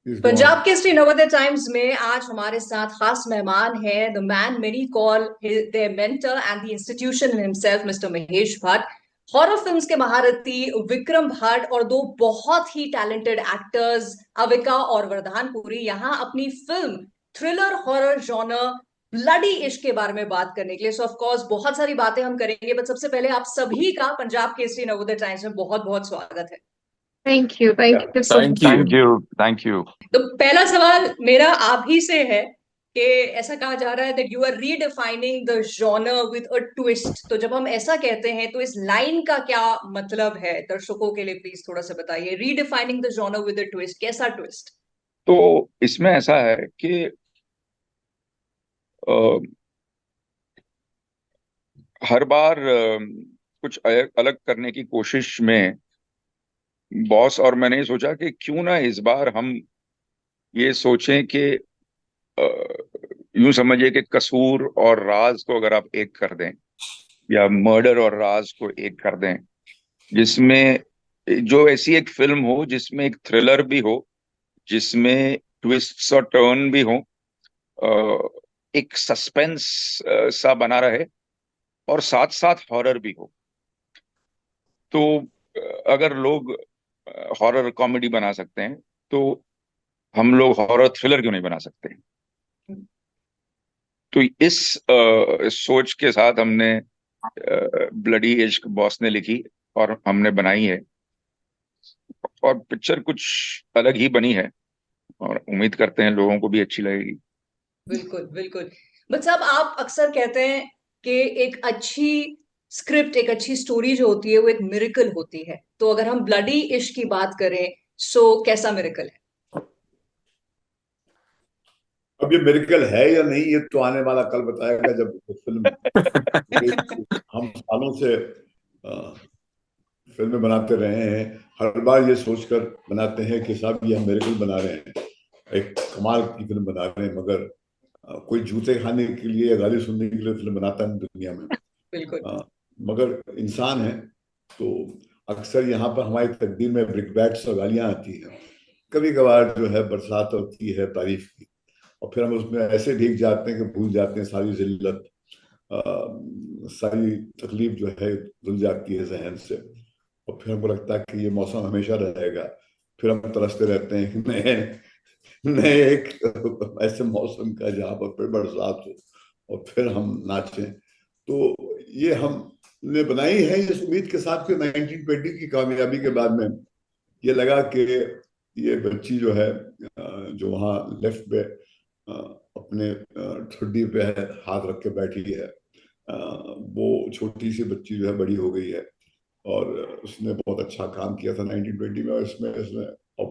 Please go Punjab on. Kesari Navodaya Times में आज हमारे साथ खास मेहमान है the man many call their mentor and the institution himself mister Mahesh Bhatt. Horror films के महारथी विक्रम भट्ट और दो बहुत ही टैलेंटेड एक्टर्स अविका और वरदानपुरी यहाँ अपनी film thriller horror genre bloody इश्क के बारे में बात करने के लिए। सो ऑफ कोर्स बहुत सारी बातें हम करेंगे, बट सबसे पहले आप सभी का पंजाब केसरी नवोदय टाइम्स में बहुत बहुत स्वागत है। Thank Yeah. you so thank much. You. Thank you. तो पहला सवाल मेरा आप ही से है कि ऐसा कहा जा रहा है that you are redefining the genre with a twist. तो जब हम ऐसा कहते हैं तो इस लाइन का क्या मतलब है, दर्शकों के लिए प्लीज थोड़ा सा बताइए। Redefining the genre with a twist, कैसा ट्विस्ट? तो इसमें ऐसा है कि अ, हर बार कुछ अलग करने की कोशिश में बॉस और मैंने सोचा कि क्यों ना इस बार हम ये सोचें कि अ, यूं समझिए कि कसूर और राज को अगर आप एक कर दें या मर्डर और राज को एक कर दें, जिसमें जो ऐसी एक फिल्म हो जिसमें एक थ्रिलर भी हो, जिसमें ट्विस्ट्स और टर्न भी हो, एक सस्पेंस सा बना रहे और साथ साथ हॉरर भी हो। तो अगर लोग हॉरर कॉमेडी बना सकते हैं तो हम लोग हॉरर थ्रिलर क्यों नहीं बना सकते? तो इस सोच के साथ हमने ब्लडी इश्क बॉस ने लिखी और हमने बनाई है, और पिक्चर कुछ अलग ही बनी है और उम्मीद करते हैं लोगों को भी अच्छी लगेगी। बिल्कुल बिल्कुल। बट साहब, आप अक्सर कहते हैं कि एक अच्छी स्क्रिप्ट, एक अच्छी स्टोरी जो होती है वो एक मिरेकल होती है। तो अगर हम ब्लडी इश्क की बात करें, सो कैसा मिरेकल है? अब ये मेरिकल है या नहीं, ये तो आने वाला कल बताएगा जब फिल्म। हम सालों से फिल्में बनाते रहे हैं, हर बार ये सोचकर बनाते हैं कि साहब ये हम मेरिकल बना रहे हैं, एक कमाल की फिल्म बना रहे हैं। मगर कोई जूते खाने के लिए या गाली सुनने के लिए फिल्म बनाता है दुनिया में। बिल्कुल। मगर इंसान है तो अक्सर यहाँ पर हमारी तकदीर में ब्रिकबैट्स और गालियां आती हैं। कभी कभार जो है बरसात होती है तारीफ की, और फिर हम उसमें ऐसे भीग जाते हैं कि भूल जाते हैं सारी जिल्लत, सारी तकलीफ जो है धुल जाती है जहन से। और फिर हमको लगता है कि ये मौसम हमेशा रहेगा। फिर हम तरसते रहते हैं कि नए नए एक ऐसे मौसम का जहाँ पर फिर बरसात हो और फिर हम नाचें। तो ये हमने बनाई है इस उम्मीद के साथ कि 1920 की कामयाबी के बाद में ये लगा कि ये बच्ची जो है जो वहाँ लेफ्ट पे अपने ठुड्डी पे हाथ रख के बैठी है, वो छोटी सी बच्ची जो है बड़ी हो गई है और उसने बहुत अच्छा काम किया था 1920 में, और इसमें इसने और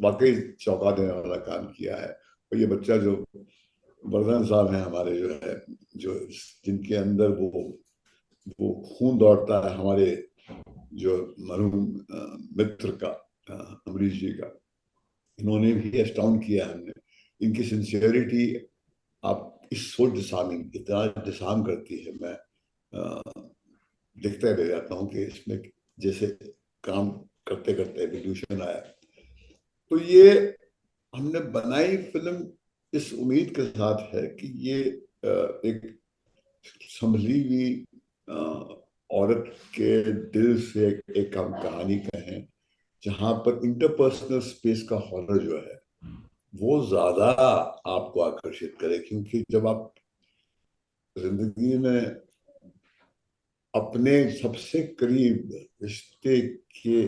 वाकई चौंका देने वाला काम किया है। और ये बच्चा जो वर्धन साहब हैं हमारे, जो है जो जिनके अंदर वो खून दौड़ता है हमारे जो मरहूम मित्र का, अमरीश जी का, इन्होंने भी एस्टाउंड किया हमने। इनकी सिंसियरिटी आप इस सोच डिसार्मिंग इतना डिसार्म करती है। मैं देखते रह जाता हूँ कि इसमें जैसे काम करते करते एवोल्यूशन आया। तो ये हमने बनाई फिल्म इस उम्मीद के साथ है कि ये एक संभली हुई औरत के दिल से एक हम कहानी कहें, जहां पर इंटरपर्सनल स्पेस का हॉरर जो है वो ज्यादा आपको आकर्षित करे। क्योंकि जब आप जिंदगी में अपने सबसे करीब रिश्ते के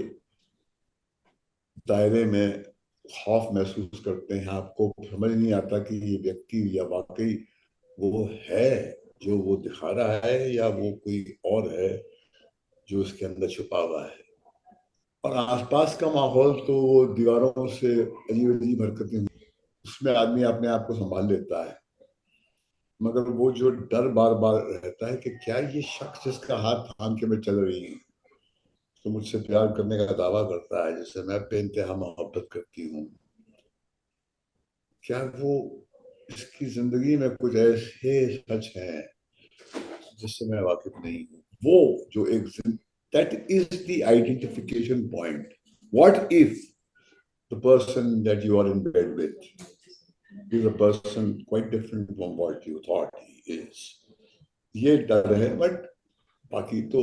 दायरे में खौफ महसूस करते हैं, आपको समझ नहीं आता कि ये व्यक्ति या वाकई वो है जो वो दिखा रहा है या वो कोई और है जो उसके अंदर छुपा हुआ है। और आसपास का माहौल तो वो दीवारों से अजीब अजीब हरकतें, उसमें आदमी अपने आप को संभाल लेता है। मगर वो जो डर बार बार रहता है कि क्या ये शख्स जिसका हाथ थाम के मैं चल रही हूँ तो मुझसे प्यार करने का दावा करता है, जिससे मैं बेइंतहा मोहब्बत करती हूँ, क्या वो इसकी जिंदगी में कुछ ऐसे सच हैं जिससे मैं वाकिफ नहीं हूँ। वो जो एक that is the identification point. What if the person that you are in bed with is a person quite different from what you thought he is. ये डर है, बट बाकी तो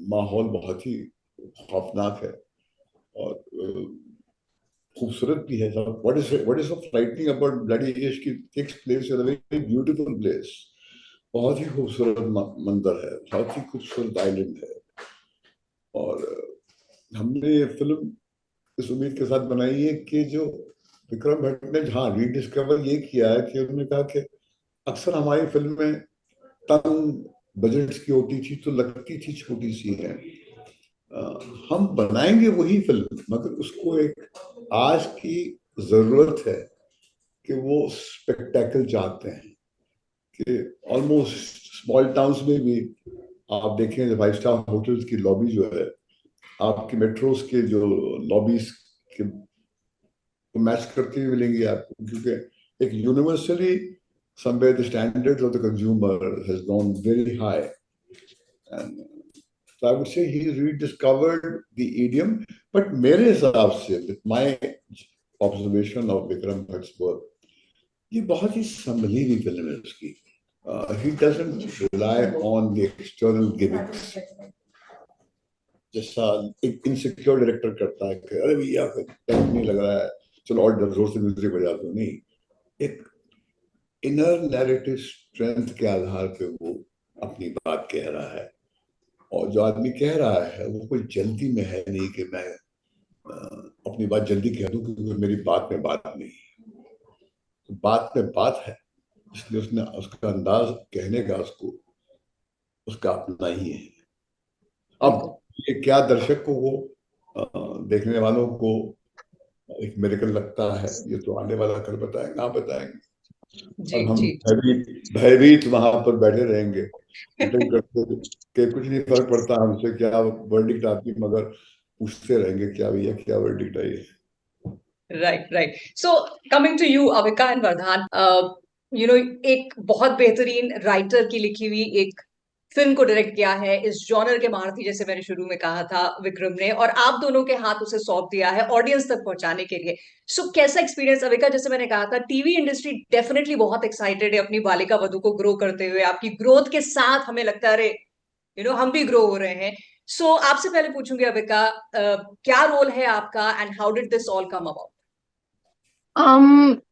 माहौल बहुत ही खौफनाक है और खूबसूरत भी है सब. What is so frightening about Bloody Ish की takes place in a very beautiful place. बहुत ही खूबसूरत मंदिर है, बहुत ही खूबसूरत आइलैंड है. और हमने ये फिल्म इस उम्मीद के साथ बनाई है कि जो विक्रम भट्ट ने जहाँ रीडिस्कवर ये किया है कि उन्होंने कहा कि अक्सर हमारी फिल्में तंग बजट्स की होती थी तो लगती थी छोटी सी है. हम बनाएंगे वही फिल्म, मगर उसको एक आज की जरूरत है कि वो स्पेक्टेकल चाहते हैं कि ऑलमोस्ट स्मॉल टाउन्स में भी आप देखें 5 स्टार होटल्स की लॉबी जो है, आपकी मेट्रोस के जो लॉबीज के मैच करती हुई मिलेंगी आपको, क्योंकि एक universally somewhere the standards of the consumer has gone very high, and so I would say he's rediscovered the idiom. But मेरे हिसाब से, with my observation of Vikram Bhatt's work, ये बहुत ही संभली हुई फिल्म है उसकी. He doesn't rely on the external gimmicks जैसा एक इनसिक्योर डायरेक्टर करता है कि अरे भैया टाइम नहीं लग रहा है, चलो और जोर से म्यूजिक बजा दो. नहीं, एक इनर नैरेटिव स्ट्रेंथ के आधार पे वो अपनी बात कह रहा है. और जो आदमी कह रहा है वो कोई जल्दी में है नहीं कि मैं अपनी बात जल्दी कह दूं, क्योंकि मेरी बात में बात नहीं, तो बात में बात है, इसलिए उसने उसका अंदाज कहने का उसका अपना ही है. अब ये क्या दर्शक को वो देखने वालों को एक मिरेकल लगता है, ये तो आने वाला कल बताएंगे, ना बताएंगे. जी, और हम जी. भयभीत वहां पर बैठे रहेंगे करते कि कुछ नहीं फर्क पड़ता हमसे क्या वर्डिक्ट आती, मगर पूछते रहेंगे क्या भैया क्या verdict I. Right. So coming to you, Avika and Vardhan, एक बहुत बेहतरीन राइटर की लिखी हुई एक फिल्म को डायरेक्ट किया है, इस जॉनर के महारथी जैसे मैंने शुरू में कहा था विक्रम ने, और आप दोनों के हाथ उसे सौंप दिया है ऑडियंस तक पहुंचाने के लिए. सो कैसा एक्सपीरियंस अविका? जैसे मैंने कहा था, टीवी इंडस्ट्री डेफिनेटली बहुत एक्साइटेड है अपनी बालिका वधू को ग्रो करते हुए. आपकी ग्रोथ के साथ हमें लगता है अरे हम भी ग्रो हो रहे हैं. सो आपसे पहले पूछूंगी अविका, क्या रोल है आपका and how did this all come about?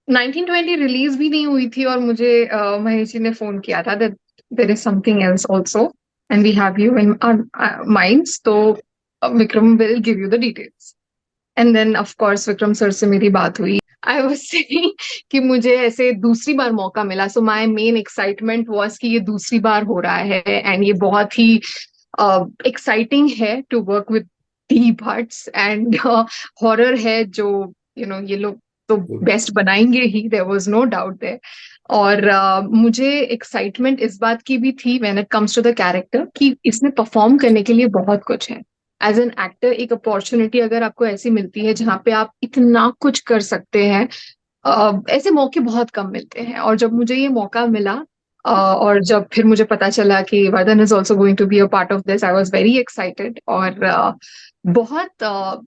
1920 release भी नहीं हुई थी और मुझे महेश जी ने फोन किया था that there is something else also and we have you in our minds, तो Vikram will give you the details. And then of course Vikram sir से मेरी बात हुई. I was saying कि मुझे ऐसे दूसरी बार मौका मिला, so my main excitement was कि ये दूसरी बार हो रहा है and ये बहुत ही exciting है to work with D Bhatts and horror है जो ये लोग तो बेस्ट बनाएंगे ही, there was no doubt there. और मुझे एक्साइटमेंट इस बात की भी थी when it comes to the character कि इसमें परफॉर्म करने के लिए बहुत कुछ है. एज एन एक्टर एक अपॉर्चुनिटी अगर आपको ऐसी मिलती है जहाँ पे आप इतना कुछ कर सकते हैं, ऐसे मौके बहुत कम मिलते हैं. और जब मुझे ये मौका मिला और जब फिर मुझे पता चला कि Vardhan is also going to be a part of this, I was very excited. और बहुत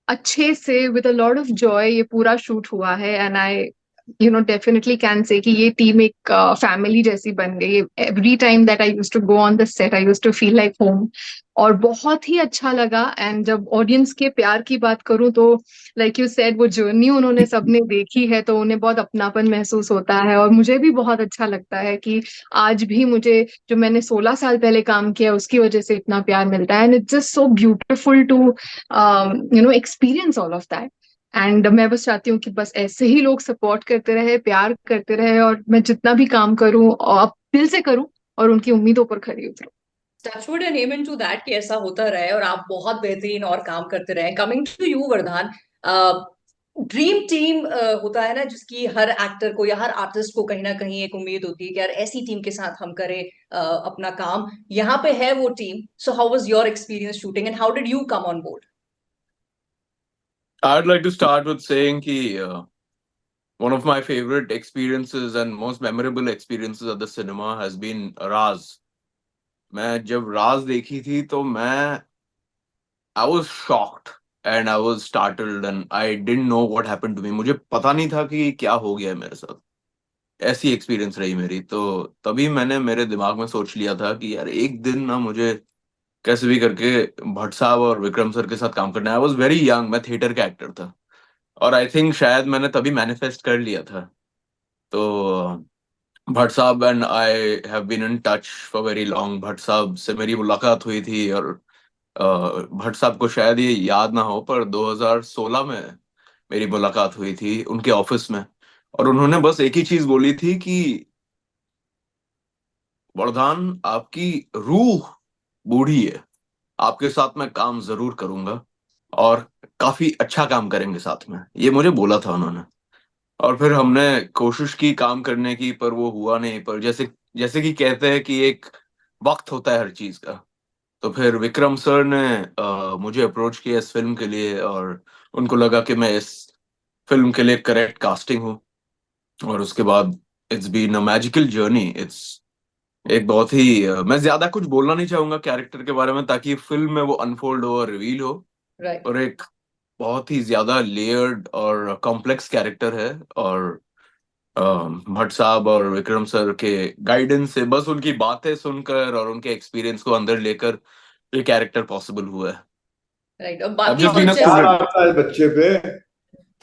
अच्छे से with a lot of joy ये पूरा शूट हुआ है. And I definitely can say कि ये टीम एक फैमिली जैसी बन गई. Every time that I used to go on the set I used to feel like home, और बहुत ही अच्छा लगा. एंड जब ऑडियंस के प्यार की बात करूं तो लाइक यू सेड, वो जर्नी उन्होंने सबने देखी है तो उन्हें बहुत अपनापन महसूस होता है. और मुझे भी बहुत अच्छा लगता है कि आज भी मुझे जो मैंने 16 साल पहले काम किया उसकी वजह से इतना प्यार मिलता है. And it's just so beautiful to experience all of that. And मैं बस चाहती हूँ कि बस ऐसे ही लोग सपोर्ट करते रहे, प्यार करते रहे, और मैं जितना भी काम करूँ और दिल से करूँ और उनकी उम्मीदों पर खरी उतरूँ. Touchwood and amen to that कि ऐसा होता रहे और आप बहुत बेहतरीन और काम करते रहे. कमिंग टू यू वरदान, ड्रीम टीम होता है ना, जिसकी हर एक्टर को या हर आर्टिस्ट को कहीं ना कहीं एक उम्मीद होती है कि यार ऐसी टीम के साथ हम करें अपना काम. यहाँ पे है वो team. So how was your experience shooting and how did you come on board? I'd like to start with saying कि one of my favorite experiences and most memorable experiences of the cinema has been Raaz. मैं जब राज देखी थी तो I was shocked. and I was startled and I didn't know what happened to me. मुझे पता नहीं था कि क्या हो गया है मेरे साथ. ऐसी एक्सपीरियंस रही मेरी. तो तभी मैंने मेरे दिमाग में सोच लिया था कि यार एक दिन ना मुझे कैसे भी करके भट्ट साहब और विक्रम सर के साथ काम करना है. आई वॉज वेरी यंग, मैं थिएटर का एक्टर था, और आई थिंक शायद मैंने तभी मैनिफेस्ट कर लिया था. तो भट्ट साहब and I have been in touch for very long. Bhatt साहब से मेरी मुलाकात हुई थी, और भट्ट साहब को शायद ये याद ना हो, पर 2016 में मेरी मुलाकात हुई थी उनके ऑफिस में. और उन्होंने बस एक ही चीज बोली थी कि वरदान, आपकी रूह बूढ़ी है, आपके साथ मैं काम जरूर करूंगा और काफी अच्छा काम करेंगे साथ में. ये मुझे बोला था उन्होंने. और फिर हमने कोशिश की काम करने की, पर वो हुआ नहीं. पर जैसे जैसे कि कहते हैं कि एक वक्त होता है हर चीज का. तो फिर विक्रम सर ने मुझे अप्रोच किया इस फिल्म के लिए, और उनको लगा कि मैं इस फिल्म के लिए करेक्ट कास्टिंग हूँ. और उसके बाद it's been a magical journey. It's एक बहुत ही मैं ज्यादा कुछ बोलना नहीं चाहूंगा कैरेक्टर के बारे में, ताकि फिल्म में वो अनफोल्ड हो और रिवील हो. राइट. और एक बहुत ही ज्यादा लेयर्ड और कॉम्प्लेक्स कैरेक्टर है. और भट्ट साहब और विक्रम सर के गाइडेंस से, बस उनकी बातें सुनकर और उनके एक्सपीरियंस को अंदर लेकर ये कैरेक्टर पॉसिबल हुआ है. राइट. और I've बाकी just been a फीचर्स. प्यार student. आता है बच्चे पे,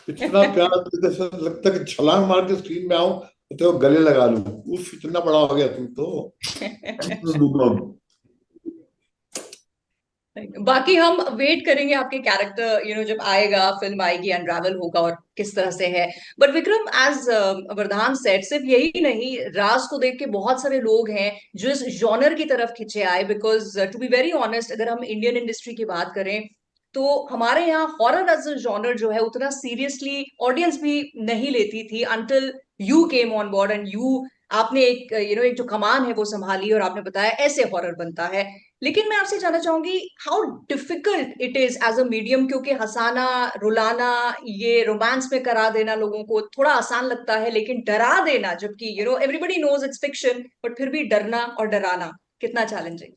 इतना प्यार आता है, जैसे लगता है कि छलांग मार के स्क्रीन में आऊं तो गले लगा लूं. उफ, इतना बड़ा हो गया तुम तो. बाकी हम वेट करेंगे आपके कैरेक्टर जब आएगा, फिल्म आएगी, अनरावल होगा और किस तरह से है. बट विक्रम, एज वरदान सेट, सिर्फ यही नहीं, राज को देख के बहुत सारे लोग हैं जो इस जॉनर की तरफ खिंचे आए. Because to be very honest, अगर हम इंडियन इंडस्ट्री की बात करें तो हमारे यहाँ हॉरर एज अ जॉनर जो है उतना सीरियसली ऑडियंस भी नहीं लेती थी until you came on board and आपने एक जो कमान है वो संभाली और आपने बताया ऐसे हॉरर बनता है. लेकिन मैं आपसे जानना चाहूंगी, how difficult it is as a medium, क्योंकि हंसाना, रुलाना, ये रोमांस में करा देना लोगों को थोड़ा आसान लगता है, लेकिन डरा देना, जबकि everybody knows it's fiction, but फिर भी डरना और डराना कितना चैलेंजिंग.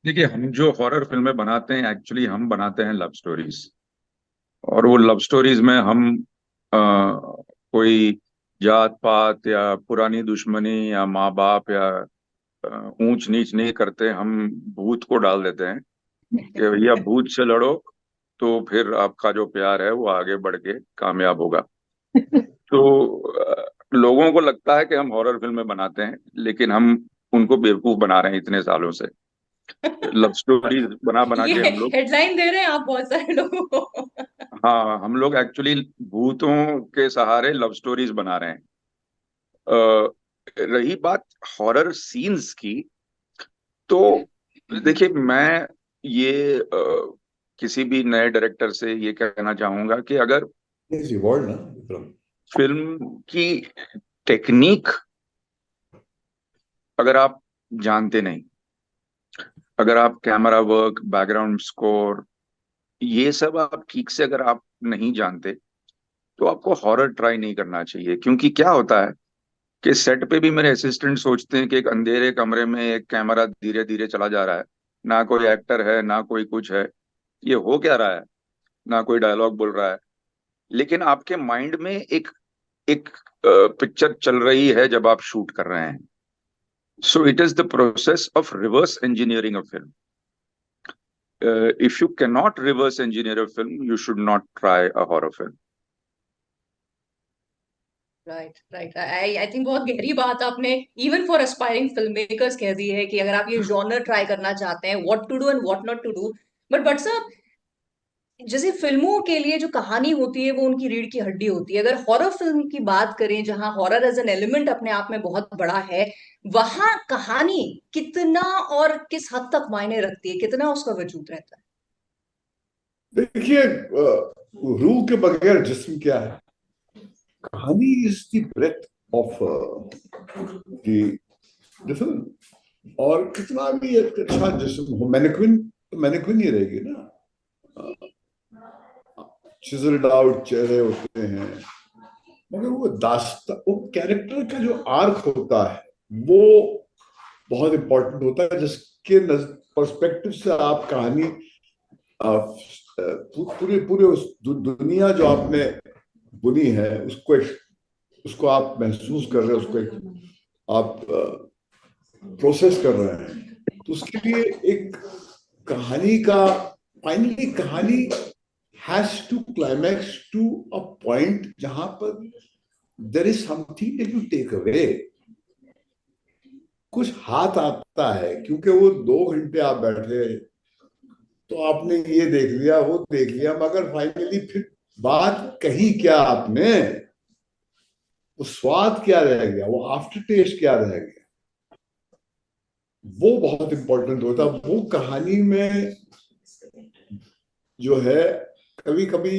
देखिए, हम जो हॉरर फिल्में बनाते हैं, एक्चुअली हम बनाते हैं लव स्टोरीज. और वो लव स्टोरीज में हम कोई जात पात या पुरानी दुश्मनी या माँ बाप या ऊंच नीच नहीं करते. हम भूत को डाल देते हैं कि भैया भूत से लड़ो, तो फिर आपका जो प्यार है वो आगे बढ़ के कामयाब होगा. तो लोगों को लगता है कि हम हॉरर फिल्में बनाते हैं, लेकिन हम उनको बेवकूफ बना रहे हैं इतने सालों से. लव स्टोरीज बना बना ये के हम लोग, हेडलाइन दे रहे हैं आप बहुत सारे लोगों को. हाँ, हम लोग एक्चुअली भूतों के सहारे लव स्टोरीज बना रहे हैं. रही बात हॉरर सीन्स की, तो देखिए, मैं ये किसी भी नए डायरेक्टर से ये कहना चाहूंगा कि अगर वर्ड ना विक्रम, फिल्म की टेक्निक अगर आप जानते नहीं, अगर आप कैमरा वर्क, बैकग्राउंड स्कोर, ये सब आप ठीक से अगर आप नहीं जानते, तो आपको हॉरर ट्राई नहीं करना चाहिए. क्योंकि क्या होता है कि सेट पे भी मेरे असिस्टेंट सोचते हैं कि एक अंधेरे कमरे में एक कैमरा धीरे धीरे चला जा रहा है, ना कोई एक्टर है ना कोई कुछ है, ये हो क्या रहा है, ना कोई डायलॉग बोल रहा है. लेकिन आपके माइंड में एक एक पिक्चर चल रही है जब आप शूट कर रहे हैं. So it is the process of reverse engineering a film. If you can not reverse engineer a film, you should not try a horror film. Right. Right. I think बहुत गहरी बात आपने even for aspiring film makers कह दी है कि अगर आप ये जॉनर ट्राई करना चाहते हैं, what to do and what not to do. But साहब, जैसे फिल्मों के लिए जो कहानी होती है वो उनकी रीढ़ की हड्डी होती है. अगर हॉरर फिल्म की बात करें, जहां हॉरर एज एन एलिमेंट अपने आप में बहुत बड़ा है, वहां कहानी कितना और किस हद तक मायने रखती है, कितना उसका वजूद रहता है? देखिए, रूह के बगैर जिस्म क्या है. कहानी is the breath of the film. और कितना भी एक अच्छा जिस्म हो, मैनिक्विन तो मैनिक्विन ही रहेगी ना. चिजल्ड आउट चेहरे होते हैं, मगर वो दास्ता, वो कैरेक्टर का जो आर्क होता है वो बहुत इंपॉर्टेंट होता है, जिसके पर्सपेक्टिव से आप कहानी आप पूरे पूरे उस दुनिया जो आपने बुनी है उसको आप महसूस कर रहे हैं, उसको आप प्रोसेस कर रहे हैं, तो उसके लिए एक कहानी का फाइनली कहानी has to climax to a point जहां पर there is something that you take away, कुछ हाथ आता है, क्योंकि वो 2 घंटे आप बैठे तो आपने ये देख लिया वो देख लिया, मगर फाइनली फिर बात कही क्या आपने, वो स्वाद क्या रह गया, वो आफ्टर टेस्ट क्या रह गया, वो बहुत इंपॉर्टेंट होता है। वो कहानी में जो है, कभी कभी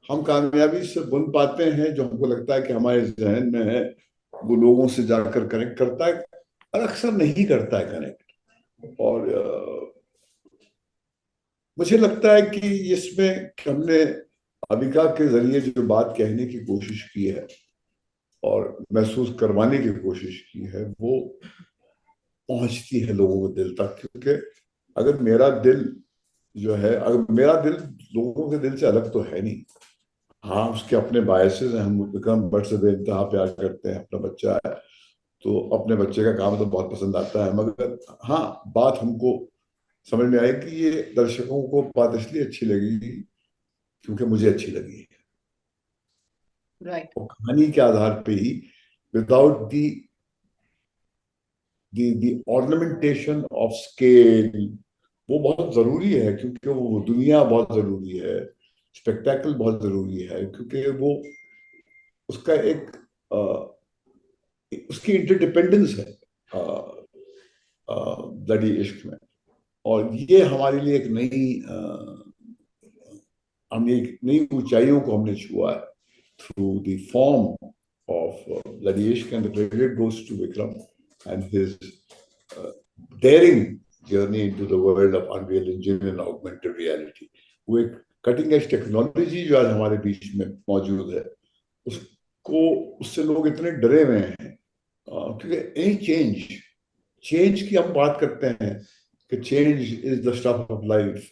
हम कामयाबी से बुन पाते हैं जो हमको लगता है कि हमारे जहन में है, वो लोगों से जाकर कनेक्ट करता है, और अक्सर नहीं करता है कनेक्ट। और मुझे लगता है कि इसमें हमने अविका के जरिए जो बात कहने की कोशिश की है और महसूस करवाने की कोशिश की है, वो पहुंचती है लोगों के दिल तक। क्योंकि अगर मेरा दिल जो है, अगर मेरा दिल लोगों के दिल से अलग तो है नहीं, हाँ उसके अपने बायसेस हैं, हम विक्रम भट्ट से बेइंतहा प्यार करते हैं, अपना बच्चा है तो अपने बच्चे का काम तो बहुत पसंद आता है, मगर हाँ बात हमको समझ में आई कि ये दर्शकों को बात इसलिए अच्छी लगी क्योंकि मुझे अच्छी लगी, राइट। और कहानी के आधार पे ही, without the ornamentation of scale. वो बहुत जरूरी है क्योंकि वो दुनिया बहुत जरूरी है, स्पेक्टेकल बहुत जरूरी है, क्योंकि वो उसका एक उसकी इंटरडिपेंडेंस है ब्लडी इश्क में। और ये हमारे लिए एक नई हमने एक नई ऊंचाइयों को हमने छुआ है through the form of Bloody Ishq, and the credit goes to Vikram and his daring journey into the world of Unreal Engine and augmented reality. वो एक कटिंग एज टेक्नोलॉजी जो आज हमारे बीच में मौजूद है, उसको उससे लोग इतने डरे हुए हैं, क्योंकि एनी चेंज की हम बात करते हैं कि change is the stuff of life,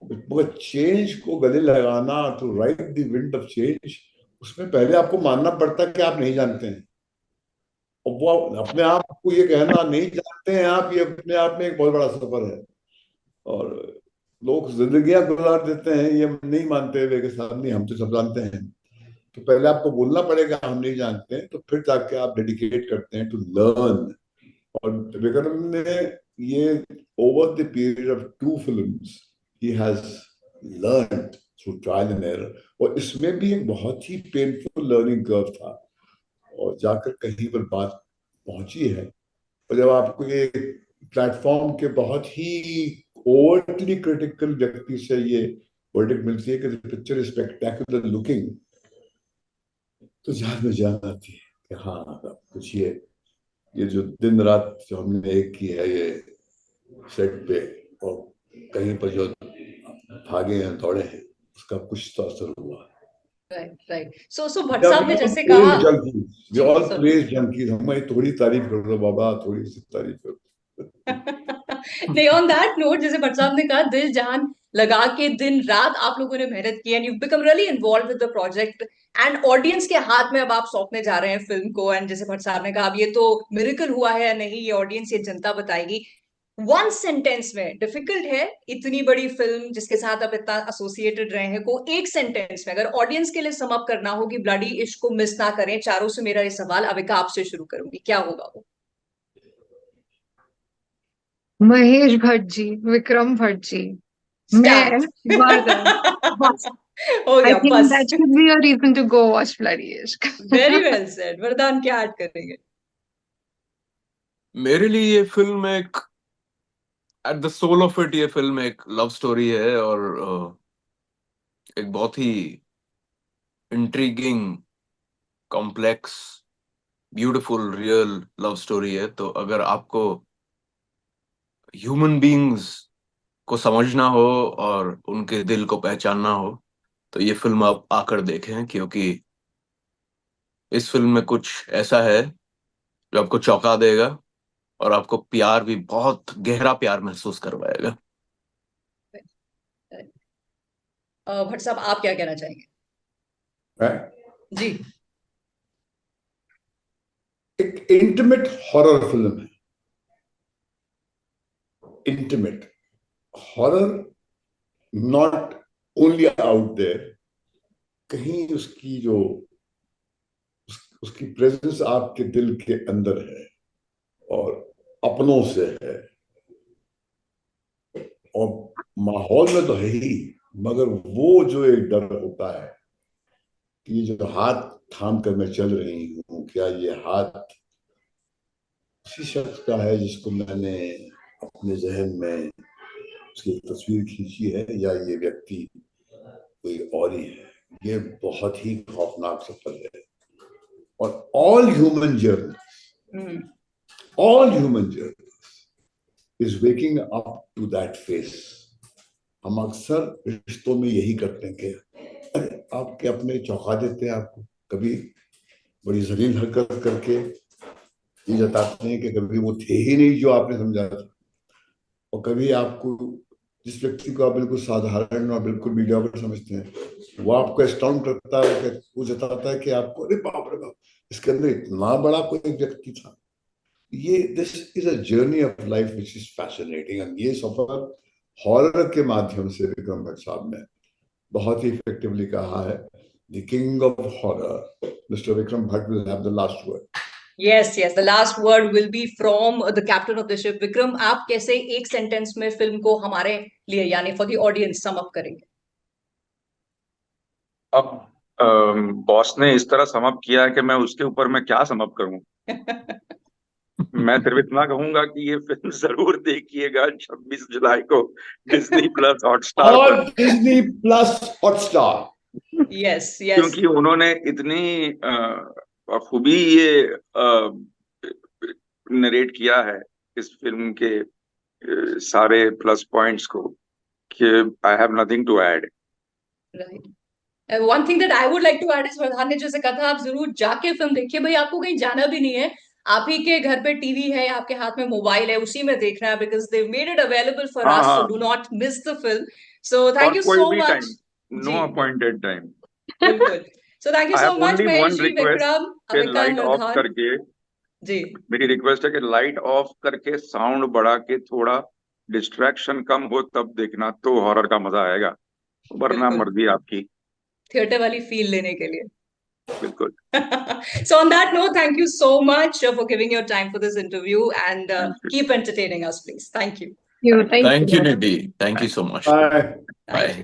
मगर चेंज को गले लगाना, to ride the wind of change, उसमें पहले आपको मानना पड़ता है कि आप नहीं जानते हैं। और वो अपने आप को ये कहना नहीं जानते हैं आप, ये अपने आप में एक बहुत बड़ा सफर है। और लोग जिंदगियां गुजार देते हैं ये नहीं मानते हुए कि साहब नहीं हम तो सब जानते हैं। तो पहले आपको बोलना पड़ेगा हम नहीं जानते हैं, तो फिर जाके आप डेडिकेट करते हैं टू लर्न। और विक्रम ने ये over the period of 2 films he has learned through trial and error, और इसमें भी एक बहुत ही पेनफुल लर्निंग कर्व था, और जाकर कहीं पर बात पहुंची है। और जब आपको ये प्लेटफॉर्म के बहुत ही ओवरटली क्रिटिकल व्यक्ति से ये वर्डिक्ट मिलती है कि पिक्चर इज स्पेक्टेकुलर लुकिंग, तो जान में जान आती है कि हाँ कुछ ये जो दिन रात जो हमने एक की है ये सेट पे, और कहीं पर जो भागे हैं दौड़े हैं, उसका कुछ तो असर हुआ। राइट। सो भट्ट साहब ने जैसे कहा, वी ऑल प्रेज जंकीज, हमें थोड़ी तारीफ कर दो बाबा, थोड़ी सी तारीफ कर दो। नहीं, ऑन दैट नोट, जैसे भट्ट साहब ने कहा, दिल जान लगा के दिन रात आप लोगों ने मेहनत की, and you become really involve with the project, and audience के हाथ में अब आप सौंपने जा रहे हैं फिल्म को। एंड जैसे भट्ट साहब ने कहा, अब ये तो मिरेकल हुआ है या नहीं, ये ऑडियंस, ये जनता बताएगी। वन सेंटेंस में, डिफिकल्ट है इतनी बड़ी फिल्म जिसके साथ आप इतना एसोसिएटेड रहे हैं, को एक सेंटेंस में अगर ऑडियंस के लिए सम अप करना हो कि ब्लडी इश्क को मिस ना करें, चारों से मेरा ये सवाल, अविका आपसे शुरू करूंगी, क्या होगा वो? महेश भट्ट जी, विक्रम भट्ट जी, मैं वरदान, बस। हो I गया think बस। that should be a reason to go watch Bloody Ishq. Very well said. Vardaan क्या ऐड करेंगे? मेरे लिए ये फिल्म एक, at the soul of it, ये फिल्म एक लव स्टोरी है, और एक बहुत ही intriguing, complex, beautiful, real love story है। तो अगर आपको ह्यूमन बीइंग्स को समझना हो और उनके दिल को पहचानना हो, तो ये फिल्म आप आकर देखें, क्योंकि इस फिल्म में कुछ ऐसा है जो आपको चौंका देगा और आपको प्यार भी, बहुत गहरा प्यार महसूस करवाएगा। भट्ट साहब, आप क्या कहना चाहेंगे? है जी। एक इंटिमेट हॉरर फिल्म है, intimate horror, not only out there, कहीं उसकी जो उसकी प्रेजेंस आपके दिल के अंदर है और अपनों से है, और माहौल में तो है ही, मगर वो जो एक डर होता है कि ये जो हाथ थाम कर मैं चल रही हूँ, क्या ये हाथ उसी शख्स का है जिसको मैंने अपने जहन में उसकी तस्वीर खींची है, या ये व्यक्ति कोई और ही है। ये बहुत ही खौफनाक सफर है। और all human journeys is waking up to that phase. हम अक्सर रिश्तों में यही करते हैं कि अरे आपके अपने चौंका देते हैं आपको, कभी बड़ी जलील हरकत करके ये जताते हैं कि कभी वो थे ही नहीं जो आपने समझा था, और कभी आपको जिस व्यक्ति को आप बिल्कुल साधारण और बिल्कुल मीडियोकर समझते हैं, वो आपको एस्टाउंड करता है, वो जताता है कि आपको अरे बाप रे बाप, इसके अंदर इतना बड़ा कोई व्यक्ति था। ये this is a journey of life which is fascinating, and ये सफर हॉरर के माध्यम से विक्रम भट्ट साहब ने बहुत ही इफेक्टिवली कहा है। The king of horror mister Vikram Bhatt will have the last word. Yes, yes, the last word will be from the captain of the ship. Vikram, आप कैसे एक सेंटेंस में फिल्म को हमारे लिए यानी for the audience sum up करेंगे? अब बॉस ने इस तरह समअप किया है कि मैं उसके ऊपर मैं क्या समअप करूं। मैं सिर्फ इतना कहूंगा कि ये फिल्म जरूर देखिएगा 26 जुलाई को डिज्नी प्लस हॉटस्टार और पर। Disney plus Hotstar, yes yes, क्योंकि उन्होंने इतनी खूबी ये नरेट किया है इस फिल्म के सारे प्लस पॉइंट्स को कि I have nothing to add. Right. One thing that I would like to add is, Pradhan ने जैसे कहा था, आप जरूर जाके फिल्म देखिए। भाई आपको कहीं जाना भी नहीं है, आप ही के घर पे टीवी है, आपके हाथ में मोबाइल है, उसी में देखना है, because they made it available for हाँ अस, सो हाँ, do not miss the film. So thank और यू कोई सो भी मच। टाइम, नो जी अपॉइंटेड टाइम। बिल्कुल। So thank you I so have much only Mahesh one ji, request Vikram, कि Avika, light of निर्धान करके, जी। मेरी रिक्वेस्ट है कि लाइट ऑफ करके साउंड बढ़ा के थोड़ा डिस्ट्रैक्शन कम हो तब देखना, तो हॉरर का मजा आएगा, वरना बिल्कुल, मर्जी आपकी। थिएटर वाली फील लेने के लिए। बिल्कुल। So on that note, thank you so much for giving your time for this interview, and Thank you. keep entertaining us, please. Thank you. Thank you. Thank you, Nidhi. Thank you so much. Bye. Thank you.